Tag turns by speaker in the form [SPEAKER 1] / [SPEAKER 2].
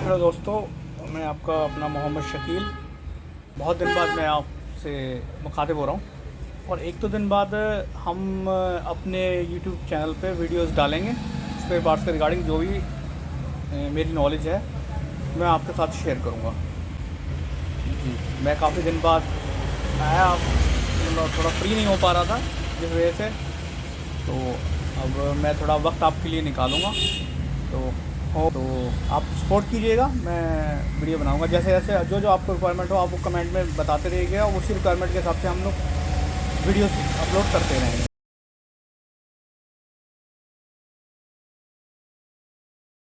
[SPEAKER 1] Hello दोस्तों, मैं आपका अपना मोहम्मद शकील। बहुत दिन बाद मैं आपसे मुखातिब हो रहा हूँ और एक दो दिन बाद हम अपने यूट्यूब चैनल पे वीडियोस डालेंगे। स्पेयर पार्ट्स के रिगार्डिंग जो भी मेरी नॉलेज है मैं आपके साथ शेयर करूँगा। जी, मैं काफ़ी दिन बाद आया, मतलब थोड़ा फ्री नहीं हो पा रहा था जिस वजह से, तो अब मैं थोड़ा वक्त आपके लिए निकालूँगा। तो आप सपोर्ट कीजिएगा, मैं वीडियो बनाऊंगा जैसे जैसे जो जो आपको रिक्वायरमेंट हो आप वो कमेंट में बताते रहिएगा और उसी रिक्वायरमेंट के हिसाब से हम लोग वीडियोस अपलोड करते रहेंगे।